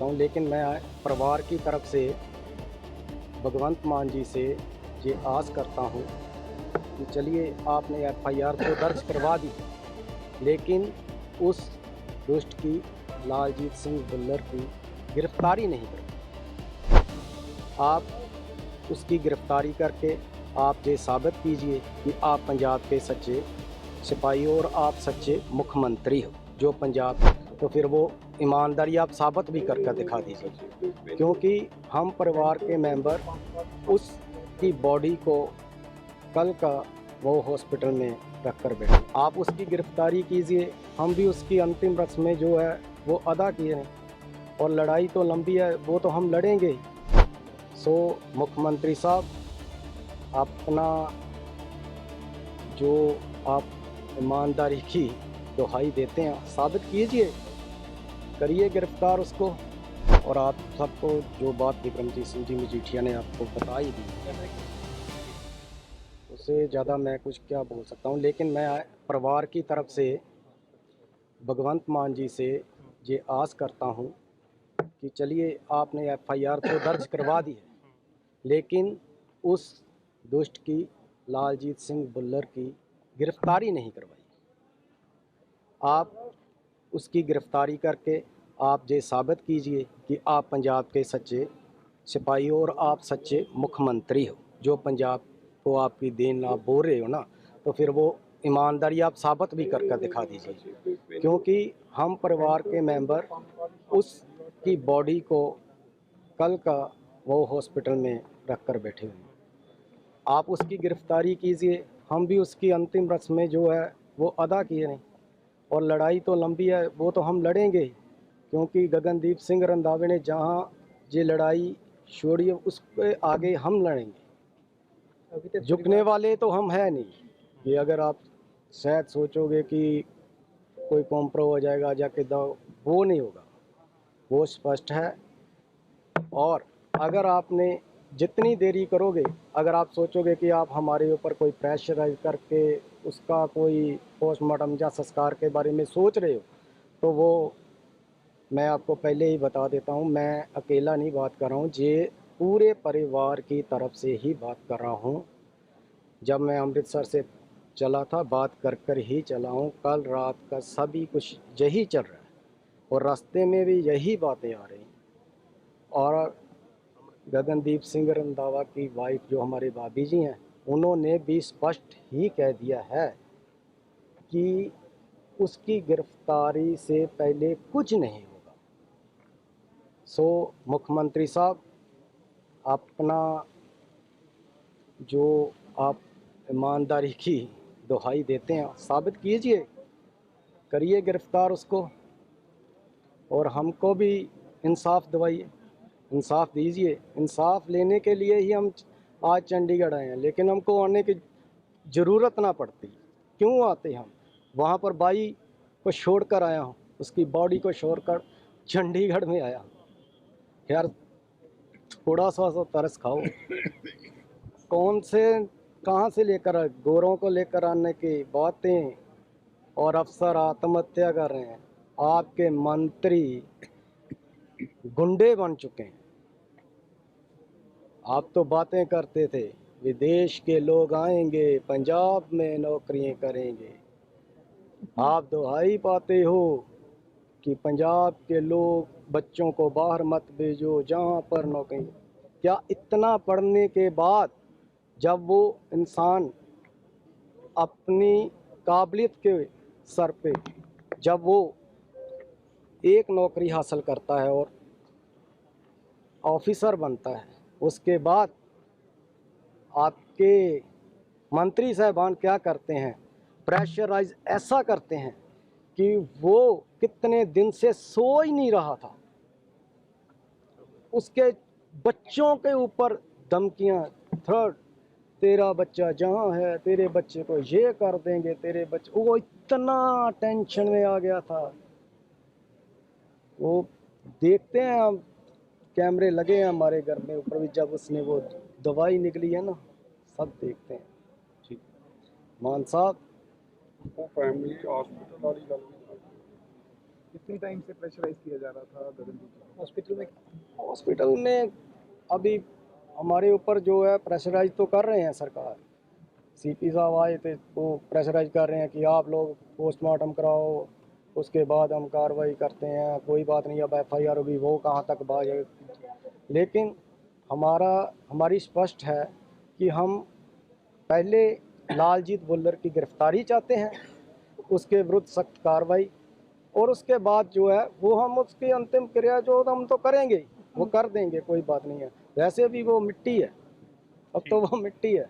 सकता हूँ, लेकिन मैं परिवार की तरफ से भगवंत मान जी से ये आस करता हूँ कि चलिए आपने एफआईआर तो दर्ज करवा दी, लेकिन उस दुष्ट की लालजीत सिंह भुल्लर की गिरफ्तारी नहीं करवाई। आप उसकी गिरफ्तारी करके आप ये साबित कीजिए कि आप पंजाब के सच्चे सिपाही हो और आप सच्चे मुख्यमंत्री हो जो पंजाब, तो फिर वो ईमानदारी आप साबित भी करके दिखा दीजिए, क्योंकि हम परिवार के मेंबर उसकी बॉडी को कल का वो हॉस्पिटल में रख कर बैठे। आप उसकी गिरफ्तारी कीजिए, हम भी उसकी अंतिम रस्में जो है वो अदा किए हैं, और लड़ाई तो लंबी है, वो तो हम लड़ेंगे ही। सो मुख्यमंत्री साहब, अपना जो आप ईमानदारी की दुहाई देते हैं साबित कीजिए, करिए गिरफ्तार उसको। और आप सबको जो बात विक्रमजीत सिंह जी मजीठिया ने आपको बता ही दी, उससे ज़्यादा मैं कुछ क्या बोल सकता हूँ। लेकिन मैं परिवार की तरफ से भगवंत मान जी से ये आस करता हूँ कि चलिए आपने एफआईआर तो दर्ज करवा दी है, लेकिन उस दुष्ट की लालजीत सिंह भुल्लर की गिरफ्तारी नहीं करवाई। आप उसकी गिरफ्तारी करके आप ये साबित कीजिए कि आप पंजाब के सच्चे सिपाही हो और आप सच्चे मुख्यमंत्री हो जो पंजाब को आपकी देन आप बोल रहे हो ना, तो फिर वो ईमानदारी आप साबित भी करके दिखा दीजिए, क्योंकि हम परिवार के मेंबर उसकी बॉडी को कल का वो हॉस्पिटल में रख कर बैठे हुए हैं। आप उसकी गिरफ्तारी कीजिए, हम भी उसकी अंतिम रस्में जो है वो अदा किए हैं, और लड़ाई तो लंबी है, वो तो हम लड़ेंगे ही, क्योंकि गगनदीप सिंह रंधावे ने जहाँ ये लड़ाई छोड़ी है उसके आगे हम लड़ेंगे। अभी तक झुकने वाले तो हम हैं नहीं। ये अगर आप शायद सोचोगे कि कोई कॉम्प्रो हो जाएगा जाके दाव, वो नहीं होगा, वो स्पष्ट है। और अगर आपने जितनी देरी करोगे, अगर आप सोचोगे कि आप हमारे ऊपर कोई प्रेशराइज करके उसका कोई पोस्टमार्टम या संस्कार के बारे में सोच रहे हो, तो वो मैं आपको पहले ही बता देता हूँ, मैं अकेला नहीं बात कर रहा हूँ, ये पूरे परिवार की तरफ से ही बात कर रहा हूँ। जब मैं अमृतसर से चला था, बात कर कर ही चला हूँ। कल रात का सभी कुछ यही चल रहा है, और रास्ते में भी यही बातें आ रही। और गगनदीप सिंह रंधावा की वाइफ जो हमारे भाभी जी हैं, उन्होंने भी स्पष्ट ही कह दिया है कि उसकी गिरफ्तारी से पहले कुछ नहीं होगा। सो मुख्यमंत्री साहब, अपना जो आप ईमानदारी की दुहाई देते हैं साबित कीजिए, करिए गिरफ्तार उसको, और हमको भी इंसाफ दिवाइए, इंसाफ दीजिए। इंसाफ लेने के लिए ही हम आज चंडीगढ़ आए हैं, लेकिन हमको आने की ज़रूरत ना पड़ती। क्यों आते हम? वहाँ पर बाई को छोड़कर आया हूँ, उसकी बॉडी को छोड़कर चंडीगढ़ में आया। यार थोड़ा सा तरस खाओ। कौन से कहाँ से लेकर आए? गोरों को लेकर आने की बातें, और अफसर आत्महत्या कर रहे हैं। आपके मंत्री गुंडे बन चुके हैं। आप तो बातें करते थे विदेश के लोग आएंगे पंजाब में नौकरियां करेंगे, आप दुहाई पाते हो कि पंजाब के लोग बच्चों को बाहर मत भेजो जहाँ पर नौकरी। क्या इतना पढ़ने के बाद जब वो इंसान अपनी काबिलियत के सर पे जब वो एक नौकरी हासिल करता है और ऑफिसर बनता है, उसके बाद आपके मंत्री साहबान क्या करते हैं? प्रेशराइज ऐसा करते हैं कि वो कितने दिन से सो ही नहीं रहा था, उसके बच्चों के ऊपर धमकियां, थर्ड तेरा बच्चा जहाँ है, तेरे बच्चे को ये कर देंगे, तेरे बच्चे, वो इतना टेंशन में आ गया था। वो देखते हैं हम, कैमरे लगे हैं हमारे घर में ऊपर भी, जब उसने वो दवाई निकली है ना, सब देखते हैं। ठीक। मान साहब, वो फैमिली हॉस्पिटल वाली गल भी कितनी टाइम से प्रेशराइज किया जा रहा था गगनदीप जी? हॉस्पिटल में अभी हमारे ऊपर जो है प्रेशराइज तो कर रहे हैं सरकार। सीपी साहब आए थे वो प्रेशराइज कर रहे हैं कि आप लोग पोस्टमार्टम कराओ, उसके बाद हम कार्रवाई करते हैं, कोई बात नहीं, अब एफआईआर होगी, वो कहाँ तक बात है। लेकिन हमारी स्पष्ट है कि हम पहले लालजीत भुल्लर की गिरफ्तारी चाहते हैं, उसके विरुद्ध सख्त कार्रवाई, और उसके बाद जो है वो हम उसकी अंतिम क्रिया जो हम तो करेंगे ही, वो कर देंगे, कोई बात नहीं है। वैसे भी वो मिट्टी है, अब तो वो मिट्टी है।